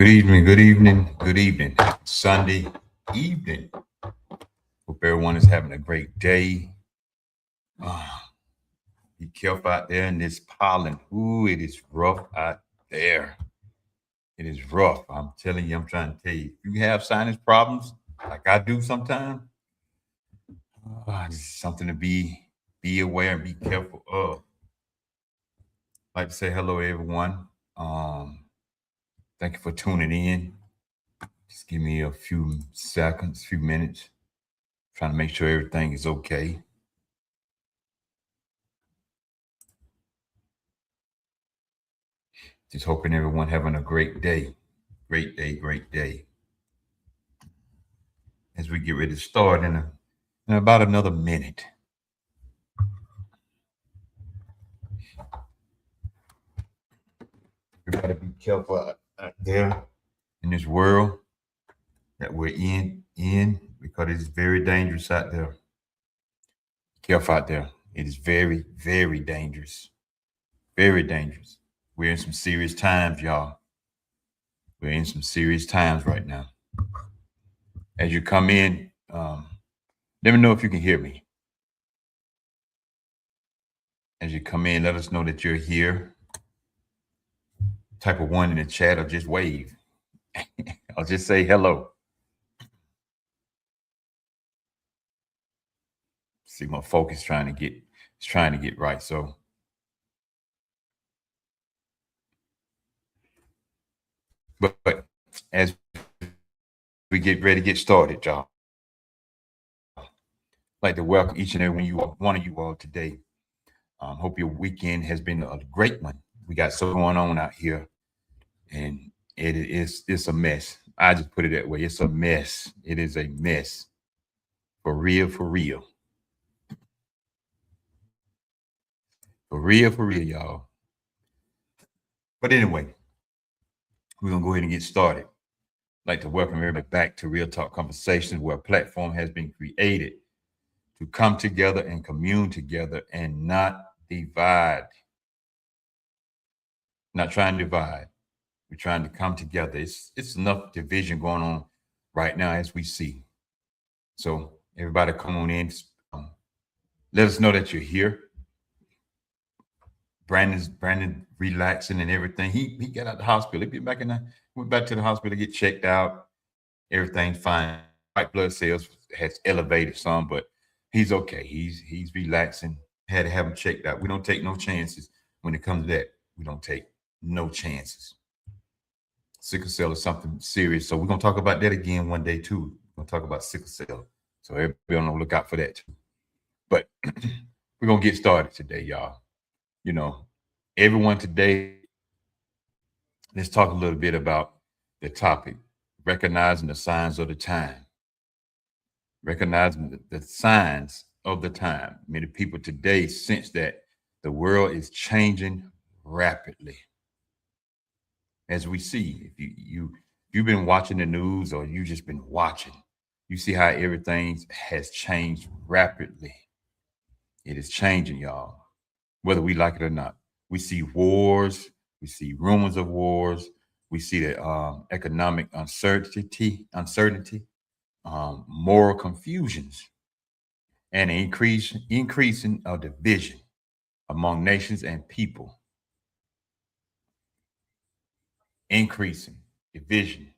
Good evening, good evening, good evening. Sunday evening. Hope everyone is having a great day. Ah, be careful out there in this pollen. Ooh, it is rough out there. It is rough. I'm telling you, I'm trying to tell you. If you have sinus problems, like I do sometimes, it's something to be aware and be careful of. I'd like to say hello, everyone. Thank you for tuning in. Just give me a few seconds, few minutes. Trying to make sure everything is okay. Just hoping everyone having a great day. Great day, great day. As we get ready to start in about another minute. Everybody be careful out there in this world that we're in because it is very dangerous out there. Careful out there. It is very, very dangerous. Very dangerous. We're in some serious times, y'all. We're in some serious times right now. As you come in, let me know if you can hear me. As you come in, let us know that you're here. Type of one in the chat or just wave. I'll just say hello. See, my focus trying to get right. So but as we get ready to get started, y'all, I'd like to welcome each and every one of you all today. Hope your weekend has been a great one. We got so going on out here, and it's a mess. I just put it that way. It's a mess. It is a mess. For real, for real. For real, y'all. But anyway, we're gonna go ahead and get started. I'd like to welcome everybody back to Real Talk Conversations, where a platform has been created to come together and commune together and not divide. Not trying to divide. We're trying to come together. It's enough division going on right now as we see. So everybody come on in. Let us know that you're here. Brandon relaxing and everything. He got out the hospital. He been back in the went back to the hospital to get checked out. Everything's fine. White blood cells has elevated some, but he's okay. He's relaxing. Had to have him checked out. We don't take no chances when it comes to that. We don't take no chances. Sickle cell is something serious. So we're gonna talk about that again one day too. We're gonna talk about sickle cell. So everybody on the lookout for that too. But we're gonna get started today, y'all. You know, everyone today, let's talk a little bit about the topic, recognizing the signs of the time. Recognizing the signs of the time. Many people today sense that the world is changing rapidly. As we see, if you've been watching the news or you just been watching, you see how everything has changed rapidly. It is changing, y'all, whether we like it or not. We see wars, we see rumors of wars, we see the economic uncertainty, moral confusions, and increasing of division among nations and people. Increasing division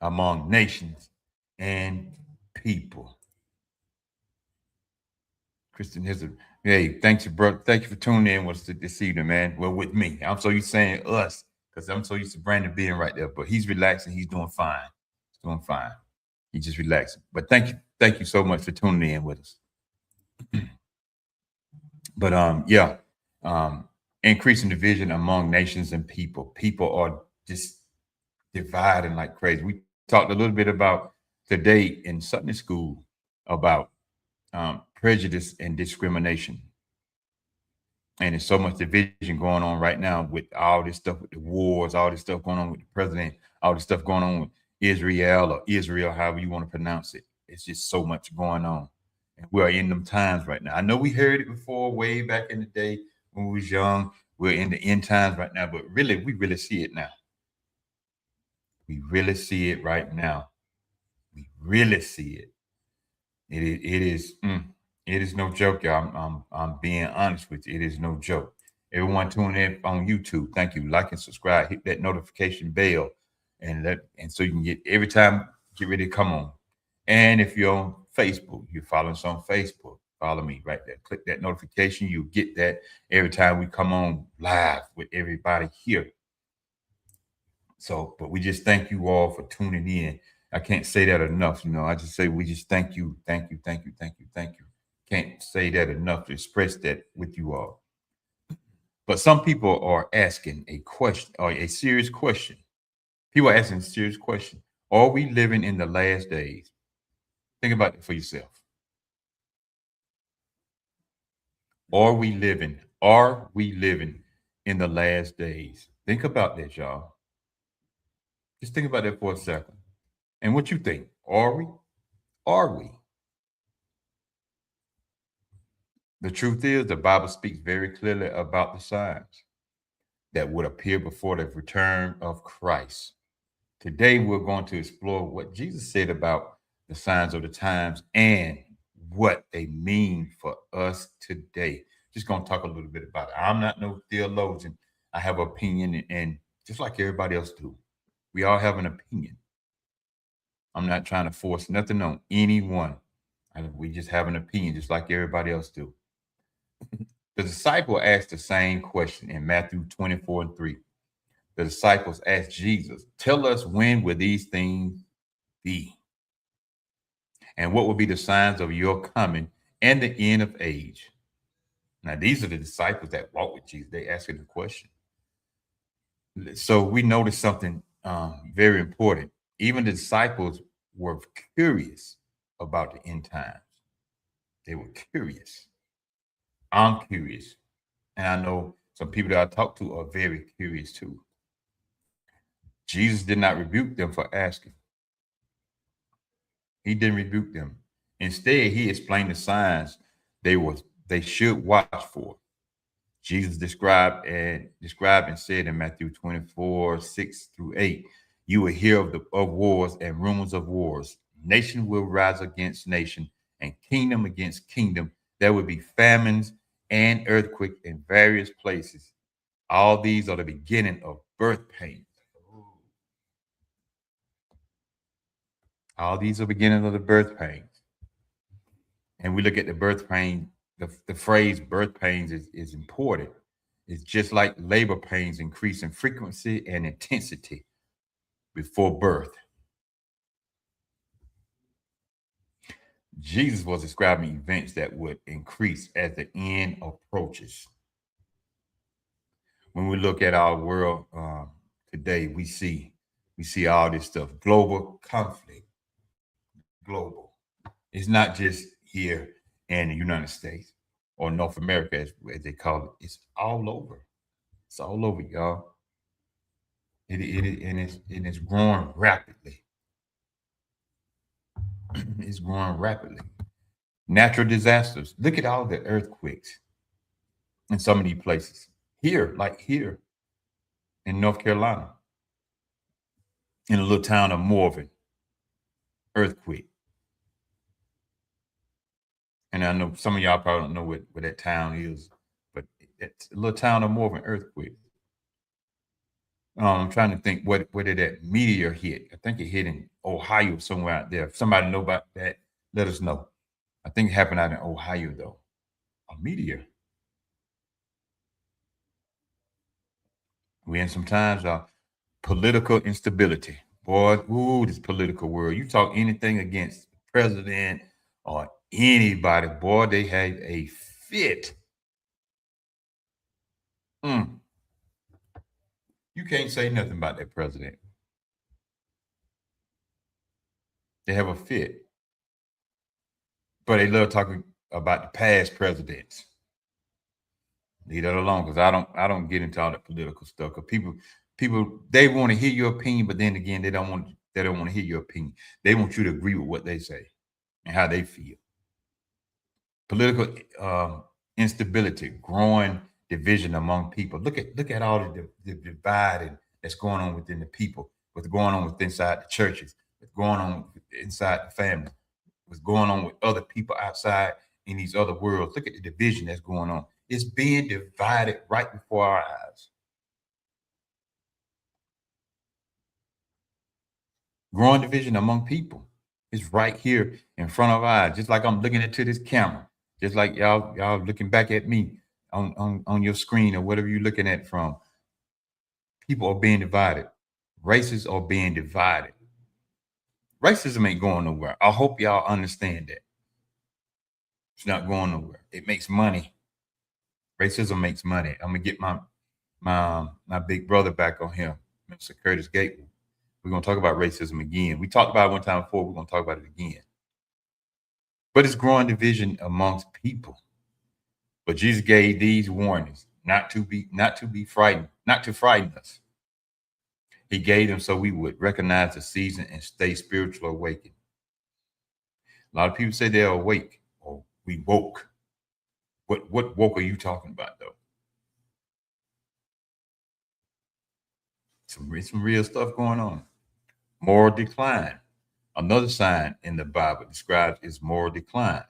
among nations and people. Kristen, here's a hey, thanks, bro. Thank you for tuning in with us this evening, man. Well, with me, I'm so used to saying us because I'm so used to Brandon being right there. But he's relaxing. He's doing fine. He's doing fine. He's just relaxing. But thank you so much for tuning in with us. But yeah, increasing division among nations and people. People are just dividing like crazy. We talked a little bit about today in Sunday school about prejudice and discrimination. And there's so much division going on right now with all this stuff with the wars, all this stuff going on with the president, all this stuff going on with Israel, however you want to pronounce it. It's just so much going on. And we are in them times right now. I know we heard it before, way back in the day when we was young. We're in the end times right now, but really, we really see it now. We really see it right now. We really see it. It is no joke, y'all. I'm being honest with you. It is no joke. Everyone tuning in on YouTube, thank you. Like and subscribe. Hit that notification bell, and so you can get every time get ready to come on. And if you're on Facebook, you're following us on Facebook. Follow me right there. Click that notification. You'll get that every time we come on live with everybody here. So, but we just thank you all for tuning in. I can't say that enough. I just say we just thank you, thank you, thank you, thank you, thank you. Can't say that enough to express that with you all. But some people are asking a question or a serious question. People are asking a serious question. Are we living in the last days? Think about it for yourself. Are we living in the last days? Think about that, y'all. Just think about that for a second. And what you think? Are we? Are we? The truth is, the Bible speaks very clearly about the signs that would appear before the return of Christ. Today, we're going to explore what Jesus said about the signs of the times and what they mean for us today. Just going to talk a little bit about it. I'm not no theologian. I have an opinion, and just like everybody else do, we all have an opinion. I'm not trying to force nothing on anyone. We just have an opinion, just like everybody else do. The disciple asked the same question in Matthew 24:3. The disciples asked Jesus, "Tell us, when will these things be? And what will be the signs of your coming and the end of age?" Now, these are the disciples that walk with Jesus. They asking the question. So we notice something very important. Even the disciples were curious about the end times. They were curious. I'm curious. And I know some people that I talk to are very curious too. Jesus did not rebuke them for asking. He didn't rebuke them. Instead, he explained the signs they should watch for. Jesus described and said in Matthew 24:6-8, "You will hear of wars and rumors of wars. Nation will rise against nation and kingdom against kingdom. There will be famines and earthquakes in various places. All these are the beginning of birth pains." All these are beginning of the birth pains. And we look at the birth pain, the phrase birth pains is important. It's just like labor pains increase in frequency and intensity before birth. Jesus was describing events that would increase as the end approaches. When we look at our world today, we see all this stuff. Global conflict. Global. It's not just here in the United States or North America, as they call it. It's all over. It's all over, y'all. And it's growing rapidly. It's growing rapidly. Natural disasters. Look at all the earthquakes in so many places. Here, like here in North Carolina, in a little town of Morven, earthquake. And I know some of y'all probably don't know where that town is, but it's a little town of Morven, earthquake. I'm trying to think where did that meteor hit? I think it hit in Ohio somewhere out there. If somebody know about that, let us know. I think it happened out in Ohio though. A meteor. We in some times political instability. Boy, ooh, this political world. You talk anything against the president or anybody, boy, they have a fit. Mm, you can't say nothing about that president. They have a fit. But they love talking about the past presidents. Leave that alone, because I don't get into all the political stuff. Because people they want to hear your opinion, but then again, they don't want to hear your opinion. They want you to agree with what they say and how they feel. Political instability, growing division among people. Look at all the dividing that's going on within the people. what's going on with inside the churches, what's going on inside the family, what's going on with other people outside in these other worlds. Look at the division that's going on. It's being divided right before our eyes. Growing division among people is right here in front of our eyes, just like I'm looking into this camera, just like y'all looking back at me on your screen or whatever you're looking at from. People are being divided. Races are being divided. Racism ain't going nowhere. I hope y'all understand that. It's not going nowhere. It makes money. Racism makes money. I'm gonna get my big brother back on here, Mr. Curtis Gateway. We're gonna talk about racism again. We talked about it one time before. We're gonna talk about it again. But it's growing division amongst people. But Jesus gave these warnings not to be frightened, not to frighten us. He gave them so we would recognize the season and stay spiritual awakened. A lot of people say they're awake or we woke. What woke are you talking about though? Some real stuff going on. Moral decline. Another sign in the Bible describes its moral decline.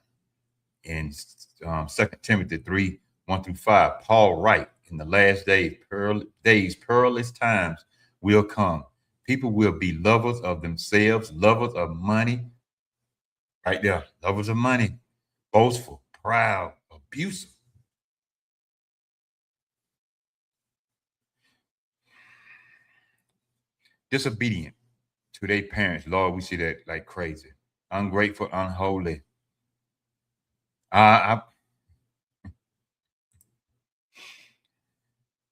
In 2 Timothy 3, 1-5, Paul writes, in the last days, perilous times will come. People will be lovers of themselves, lovers of money. Right there, lovers of money, boastful, proud, abusive. Disobedient to their parents. Lord, we see that like crazy. Ungrateful, unholy. I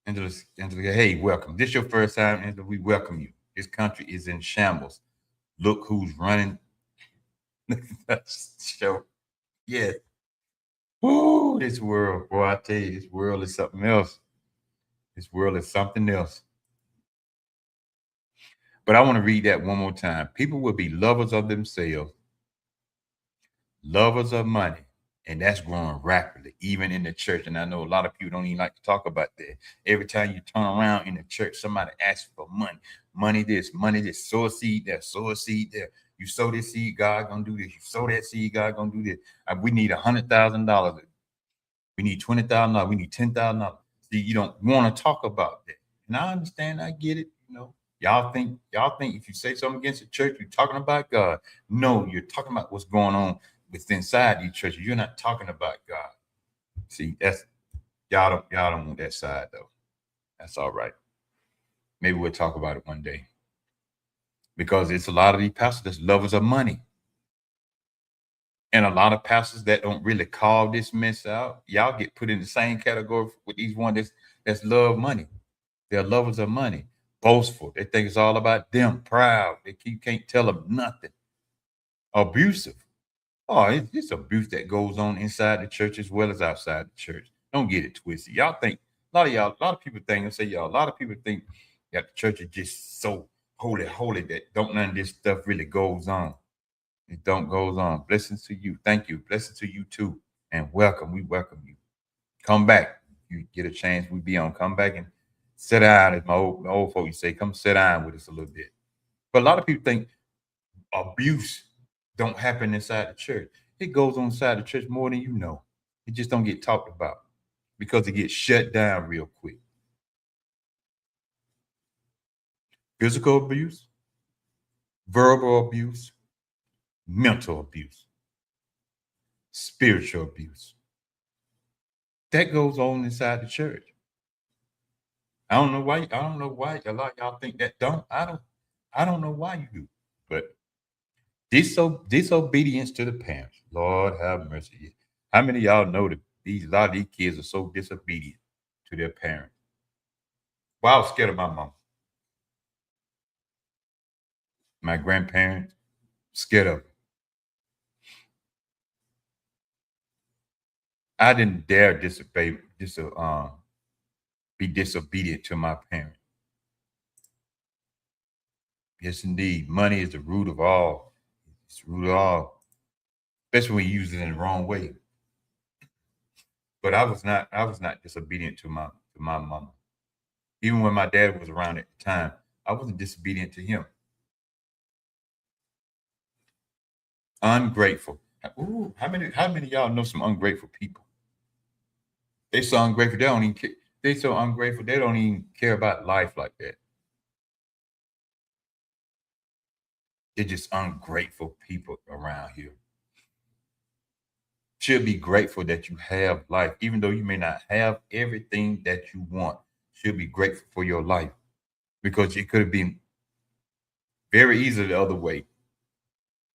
Angela, hey, welcome. This your first time, Angela. We welcome you. This country is in shambles. Look who's running the show. Yeah. Ooh, this world, boy, I tell you, this world is something else. This world is something else. But I want to read that one more time. People will be lovers of themselves, lovers of money, and that's growing rapidly, even in the church. And I know a lot of people don't even like to talk about that. Every time you turn around in the church, somebody asks for money. Money this, sow a seed there, sow a seed there. You sow this seed, God gonna do this. You sow that seed, God gonna do this. We need $100,000. We need $20,000. We need $10,000. See, you don't want to talk about that. And I understand, I get it, you know. Y'all think if you say something against the church, you're talking about God. No, you're talking about what's going on with inside these churches. You're not talking about God. See, that's y'all don't want that side though. That's all right. Maybe we'll talk about it one day. Because it's a lot of these pastors that's lovers of money. And a lot of pastors that don't really call this mess out, y'all get put in the same category with these ones that's love money. They're lovers of money, boastful. They think it's all about them, proud. You can't tell them nothing. Abusive. Oh, it's abuse that goes on inside the church as well as outside the church. Don't get it twisted. Y'all think a lot of people think and say a lot of people think that the church is just so holy that don't none of this stuff really goes on. It don't goes on. Blessings to you. Thank you. Blessings to you too. And welcome. We welcome you. Come back. You get a chance. We be on. Come back and sit down. As my old folks say, come sit down with us a little bit. But a lot of people think abuse don't happen inside the church. It goes on inside the church more than you know. It just don't get talked about because it gets shut down real quick. Physical abuse, verbal abuse, mental abuse, spiritual abuse. That goes on inside the church. I don't know why. I don't know why a lot of y'all think that don't. I don't know why you do. But disobedience to the parents. Lord have mercy. How many of y'all know that a lot of these kids are so disobedient to their parents? Well, I was scared of my mom. My grandparents, scared of them. I didn't dare be disobedient to my parents. Yes, indeed. Money is the root of all. It's the root of all, especially when you use it in the wrong way. But I was not disobedient to my mama. Even when my dad was around at the time, I wasn't disobedient to him. Ungrateful. Ooh, how many of y'all know some ungrateful people? They so ungrateful they don't even care. They so ungrateful they don't even care about life like that. They're just ungrateful people around here. Should be grateful that you have life, even though you may not have everything that you want. Should be grateful for your life because it could have been very easy the other way.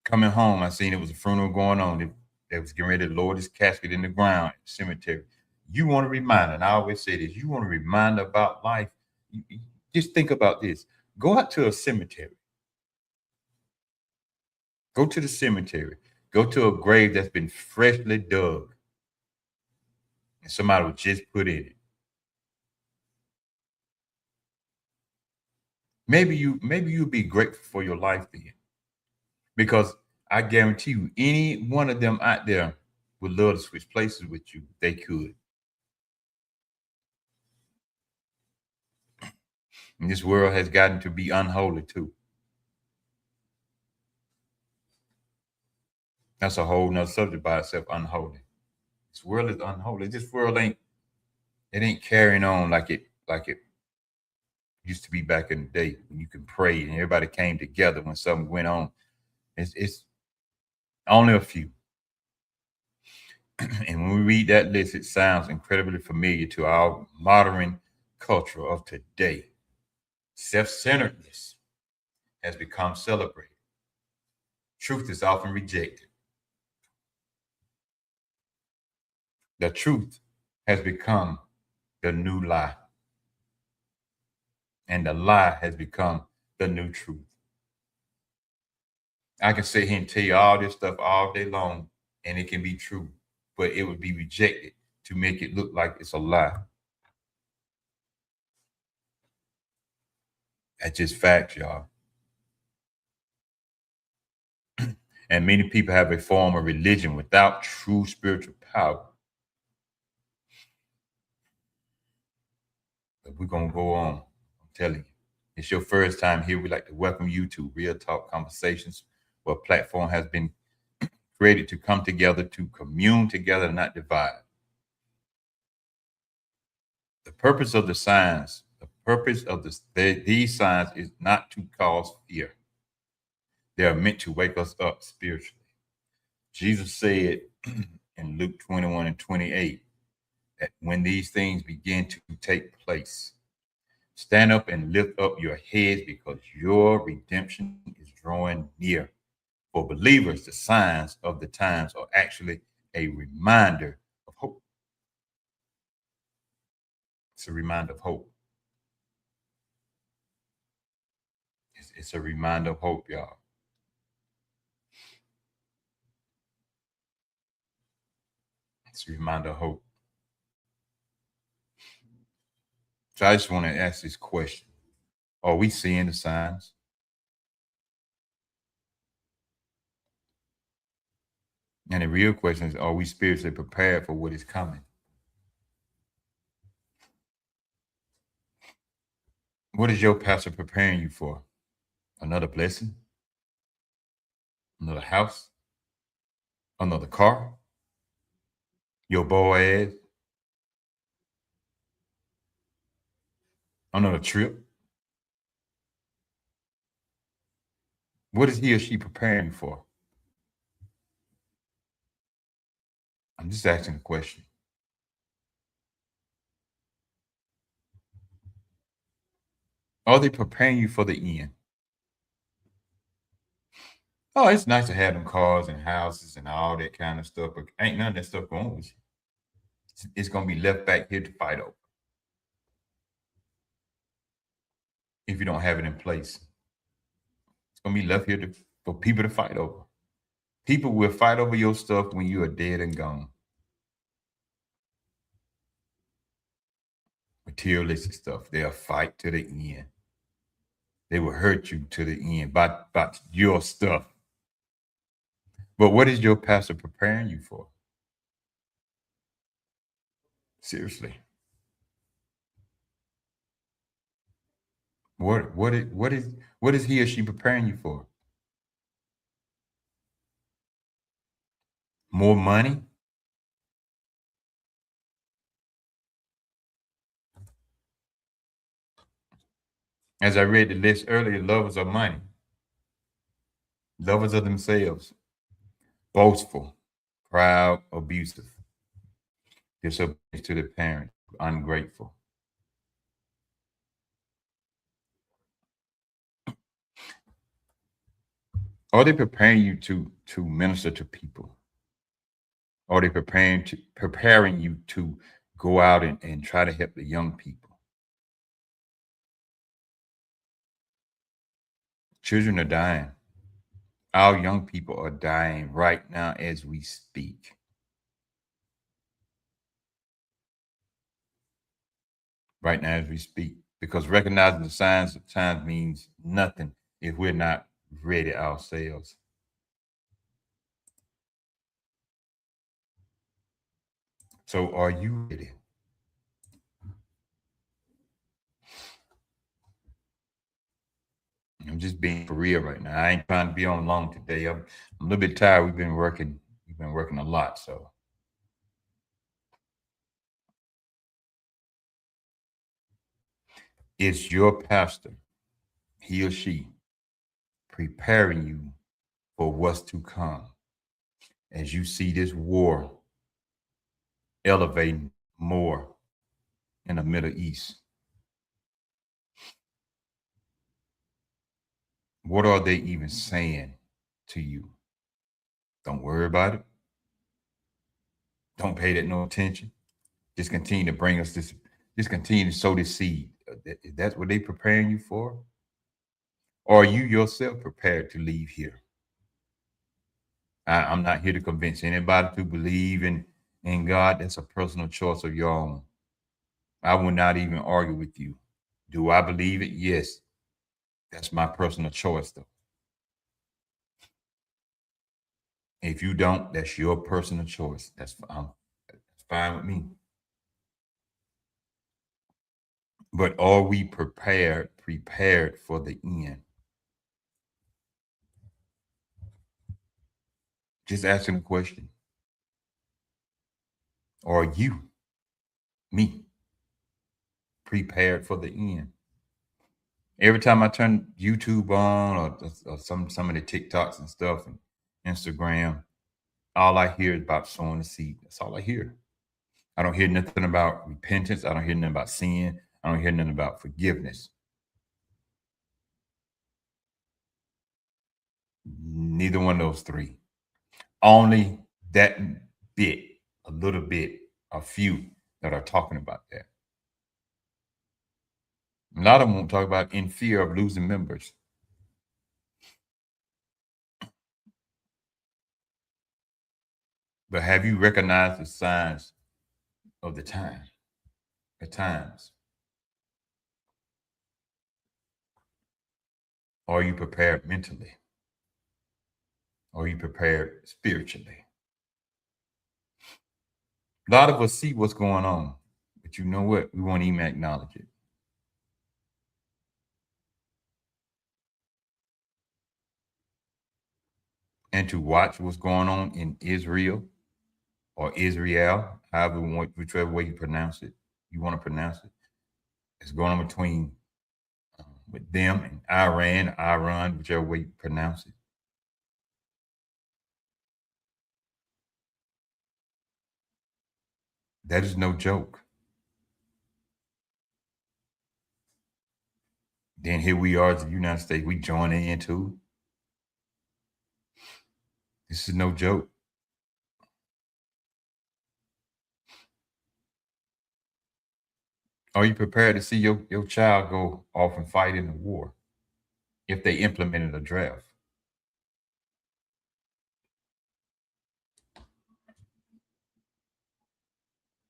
Coming home, I seen it was a funeral going on. They was getting ready to lower this casket in the ground in the cemetery. You want to remind, and I always say this, you want to remind about life. Just think about this. Go out to a cemetery. Go to the cemetery. Go to a grave that's been freshly dug and somebody was just put in it. Maybe you'll be grateful for your life then. Because I guarantee you, any one of them out there would love to switch places with you. They could. And this world has gotten to be unholy too. That's a whole nother subject by itself, unholy. This world is unholy. This world ain't carrying on like it used to be back in the day when you could pray and everybody came together when something went on. It's only a few. And when we read that list, it sounds incredibly familiar to our modern culture of today. Self-centeredness has become celebrated. Truth is often rejected. The truth has become the new lie, and the lie has become the new truth. I can sit here and tell you all this stuff all day long, and it can be true, but it would be rejected to make it look like it's a lie. That's just facts, y'all. And many people have a form of religion without true spiritual power. But we're going to go on. I'm telling you. It's your first time here. We'd like to welcome you to Real Talk Conversations, where a platform has been created to come together, to commune together, and not divide. The purpose of the signs, the purpose of these signs is not to cause fear. They are meant to wake us up spiritually. Jesus said in Luke 21 and 28 that when these things begin to take place, stand up and lift up your heads because your redemption is drawing near. For believers, the signs of the times are actually a reminder of hope. It's a reminder of hope. It's a reminder of hope, y'all. It's a reminder of hope. So I just want to ask this question. Are we seeing the signs? And the real question is, are we spiritually prepared for what is coming? What is your pastor preparing you for? Another blessing? Another house? Another car? Your Boaz? Another trip? What is he or she preparing you for? I'm just asking a question. Are they preparing you for the end? Oh, it's nice to have them cars and houses and all that kind of stuff, but ain't none of that stuff going with you. It's going to be left back here to fight over if you don't have it in place. It's going to be left here for people to fight over. People will fight over your stuff when you are dead and gone. Materialistic stuff, they'll fight to the end. They will hurt you to the end about your stuff. But what is your pastor preparing you for? Seriously. What is he or she preparing you for? More money? As I read the list earlier, lovers of money, lovers of themselves, boastful, proud, abusive, disobedience to the parent, ungrateful. Are they preparing you to minister to people? Are they preparing you to go out and try to help the young people? Children are dying. Our young people are dying right now as we speak. Right now as we speak. Because recognizing the signs of times means nothing if we're not ready ourselves. So are you ready? I'm just being for real right now. I ain't trying to be on long today. I'm a little bit tired. We've been working a lot. So it's your pastor, he or she, preparing you for what's to come as you see this war elevating more in the Middle East. What are they even saying to you? Don't worry about it. Don't pay that no attention. Just continue to bring us this, just continue to sow this seed. That's what they preparing you for? Or are you yourself prepared to leave here? I'm not here to convince anybody to believe in God. That's a personal choice of your own. I will not even argue with you. Do I believe it? Yes. That's my personal choice, though. If you don't, that's your personal choice. That's fine with me. But are we prepared for the end? Just asking a question. Are you, me, prepared for the end? Every time I turn YouTube on or some of the TikToks and stuff and Instagram, all I hear is about sowing the seed. That's all I hear. I don't hear nothing about repentance. I don't hear nothing about sin. I don't hear nothing about forgiveness. Neither one of those three. Only that bit, a little bit, a few that are talking about that. A lot of them won't talk about in fear of losing members. But have you recognized the signs of the time? The times. Are you prepared mentally? Are you prepared spiritually? A lot of us see what's going on, but you know what? We won't even acknowledge it. And to watch what's going on in Israel or Israel, whichever way you pronounce it, you want to pronounce it. It's going on between with them and Iran, whichever way you pronounce it. That is no joke. Then here we are, the United States, we join in too. This is no joke. Are you prepared to see your child go off and fight in the war if they implemented a draft?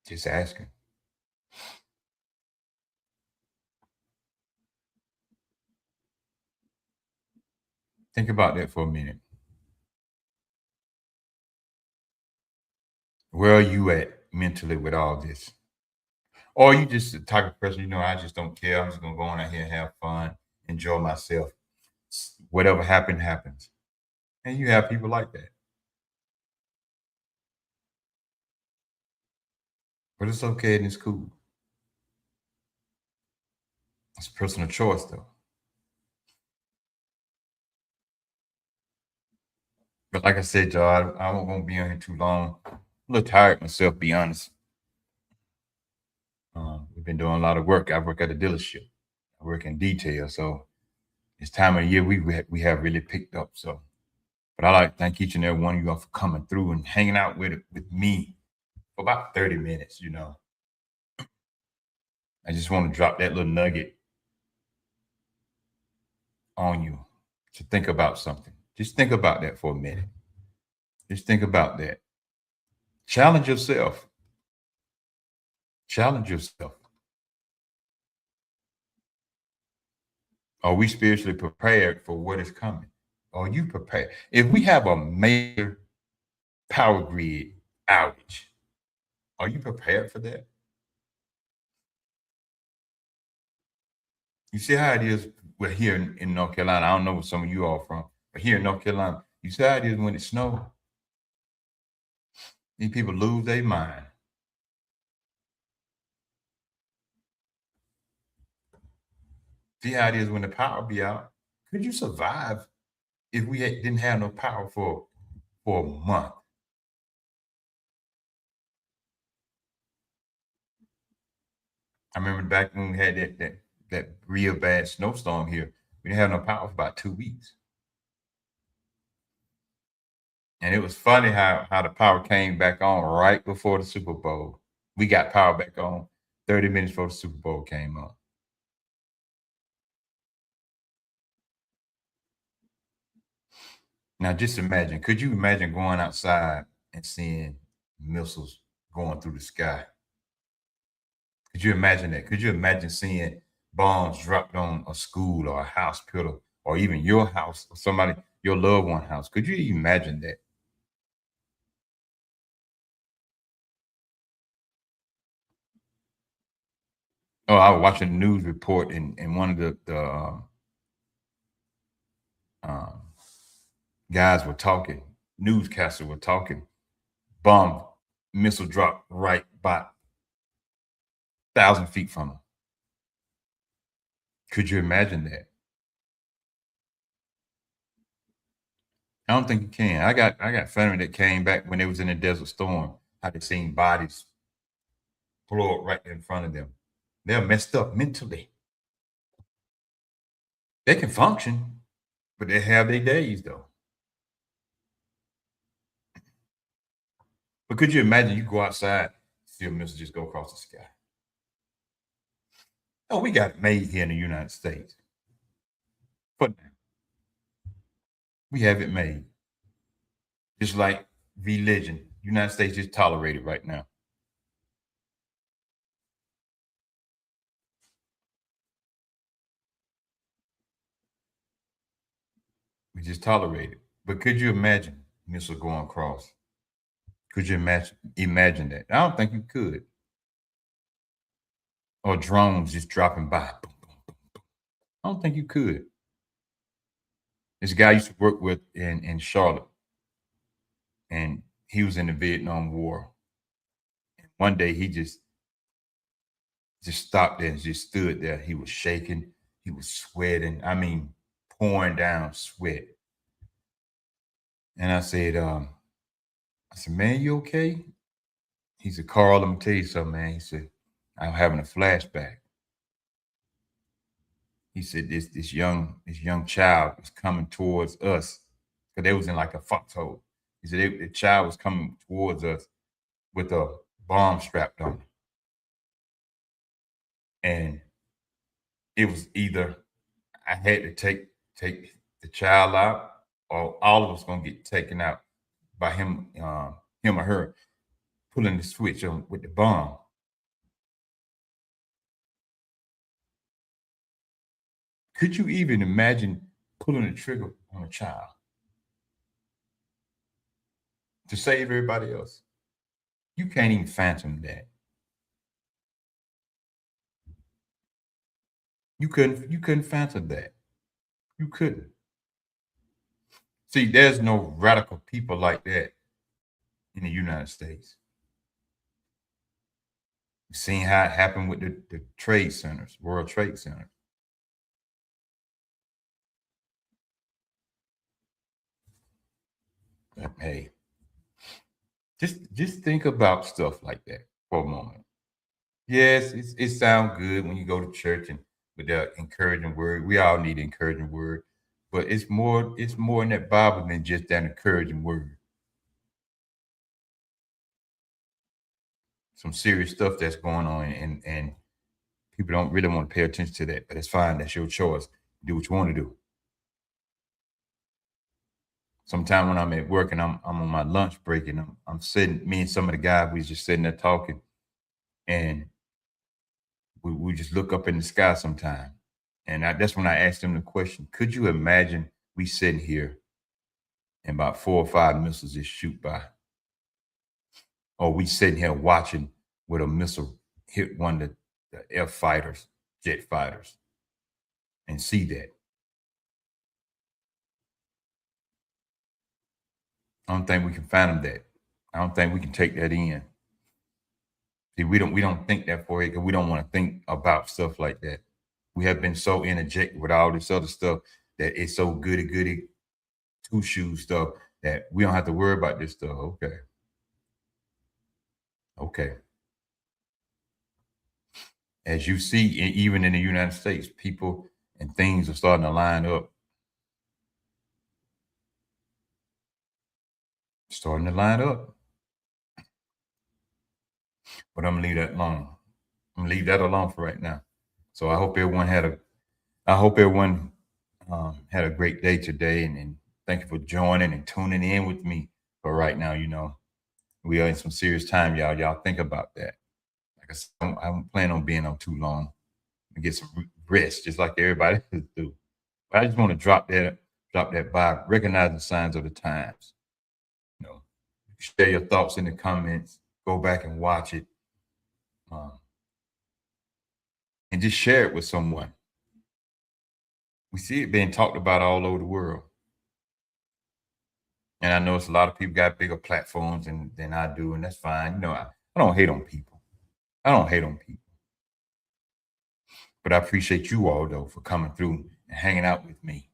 Just asking. Think about that for a minute. Where are you at mentally with all this? Or are you just the type of person, I just don't care. I'm just gonna go on out here and have fun. enjoy myself. Whatever happened, happens. And you have people like that. But it's okay and it's cool. It's personal choice though. But like I said, y'all, I won't gonna be on here too long. I'm a little tired myself, be honest. We've been doing a lot of work. I work at a dealership. I work in detail, so it's time of the year we have really picked up. So, but I like to thank each and every one of you all for coming through and hanging out with me for about 30 minutes. I just want to drop that little nugget on you to think about something. Just think about that for a minute. Just think about that. Challenge yourself. Challenge yourself. Are we spiritually prepared for what is coming? Are you prepared? If we have a major power grid outage, are you prepared for that? You see how it is. We're here in North Carolina. I don't know where some of you are from, but here in North Carolina, you see how it is when it snows. These people lose their mind. See how it is when the power be out. Could you survive if we didn't have no power for a month? I remember back when we had that real bad snowstorm here. We didn't have no power for about 2 weeks. And it was funny how the power came back on right before the Super Bowl. We got power back on 30 minutes before the Super Bowl came on. Now just imagine, could you imagine going outside and seeing missiles going through the sky? Could you imagine that? Could you imagine seeing bombs dropped on a school or a hospital or even your house or somebody, your loved one house? Could you imagine that? Oh, I was watching the news report and one of the guys were talking, newscasters were talking, bomb missile dropped right by 1,000 feet from them. Could you imagine that? I don't think you can. I got family that came back when they was in a desert storm. How they seen bodies blow up right in front of them. They're messed up mentally. They can function, but they have their days though. But could you imagine you go outside, see a missile just go across the sky? Oh, we got it made here in the United States. But we have it made. Just like religion. United States just tolerated right now. We just tolerate it. But could you imagine missile going across? Could you imagine that? I don't think you could. Or drones just dropping by. Boom, boom, boom, boom. I don't think you could. This guy I used to work with in Charlotte, and he was in the Vietnam War. And one day he just stopped there and just stood there. He was shaking, he was sweating. I mean, pouring down sweat. And I said, man, you okay? He said, Carl, let me tell you something, man. He said, I'm having a flashback. He said, this young child was coming towards us because they was in like a foxhole. He said the child was coming towards us with a bomb strapped on it. And it was either I had to take the child out, or all of us gonna get taken out by him or her pulling the switch on with the bomb. Could you even imagine pulling the trigger on a child to save everybody else? You can't even phantom that. You couldn't phantom that. You couldn't. See, there's no radical people like that in the United States. You've seen how it happened with the trade centers, World Trade Center. Hey, just think about stuff like that for a moment. Yes, it sounds good when you go to church and with the encouraging word. We all need encouraging word, but it's more in that Bible than just that encouraging word. Some serious stuff that's going on, and people don't really want to pay attention to that. But it's fine. That's your choice. Do what you want to do. Sometime when I'm at work and I'm on my lunch break and I'm sitting, me and some of the guys, we just sitting there talking, and we just look up in the sky sometime. And that's when I asked them the question: could you imagine we sitting here and about 4 or 5 missiles just shoot by, or we sitting here watching with a missile hit one of the F fighters, jet fighters, and see that? I don't think we can fathom that. I don't think we can take that in. See, we don't think that for it because we don't want to think about stuff like that. We have been so interjected with all this other stuff that it's so goody two shoes stuff that we don't have to worry about this stuff. Okay. Okay. As you see, even in the United States, people and things are starting to line up, starting to line up. But I'm gonna leave that alone. I'm gonna leave that alone for right now. So I hope everyone had a great day today, and thank you for joining and tuning in with me. For right now, we are in some serious time, y'all. Y'all think about that. Like I said, I'm planning on being on too long and get some rest, just like everybody else do. But I just want to drop that vibe, recognize the signs of the times. You know, share your thoughts in the comments. Go back and watch it, um, and just share it with someone. We see it being talked about all over the world. And I know it's a lot of people got bigger platforms than I do, and that's fine. I don't hate on people. I don't hate on people. But I appreciate you all though for coming through and hanging out with me.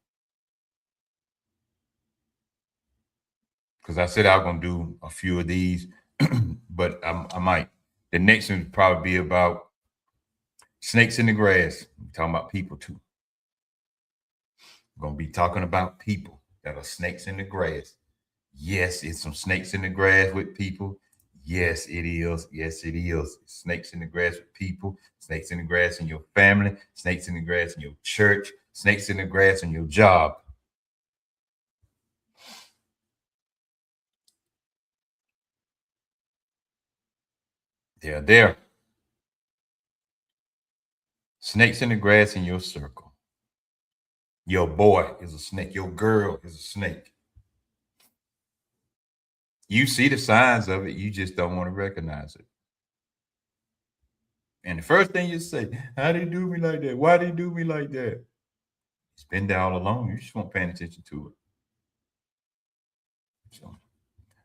Because I said I was gonna do a few of these, but I might. The next one would probably be about snakes in the grass. We're talking about people too. We're gonna be talking about people that are snakes in the grass. Yes, it's some snakes in the grass with people. Yes, it is. Yes, it is. Snakes in the grass with people, snakes in the grass in your family, snakes in the grass in your church, snakes in the grass in your job. They're there. Snakes in the grass in your circle. Your boy is a snake. Your girl is a snake. You see the signs of it. You just don't want to recognize it. And the first thing you say, how they do me like that? Why they do me like that? It's been there all along. You just weren't paying attention to it. So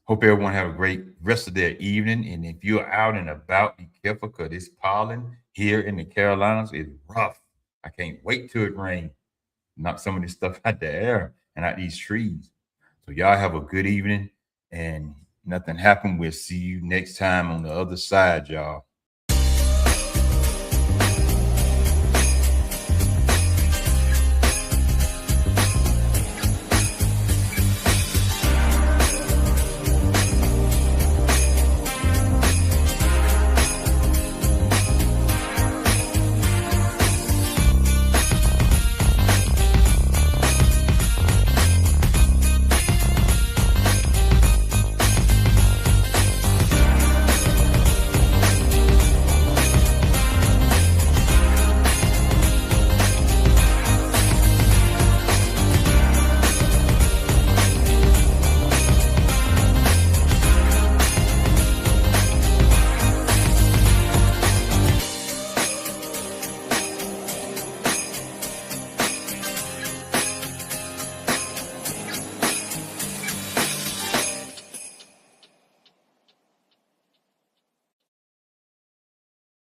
hope everyone have a great rest of their evening. And if you're out and about, be careful because this pollen here in the Carolinas is rough. I can't wait till it rains. Knock some of this stuff out the air and out these trees. So y'all have a good evening, and nothing happened. We'll see you next time on the other side, y'all.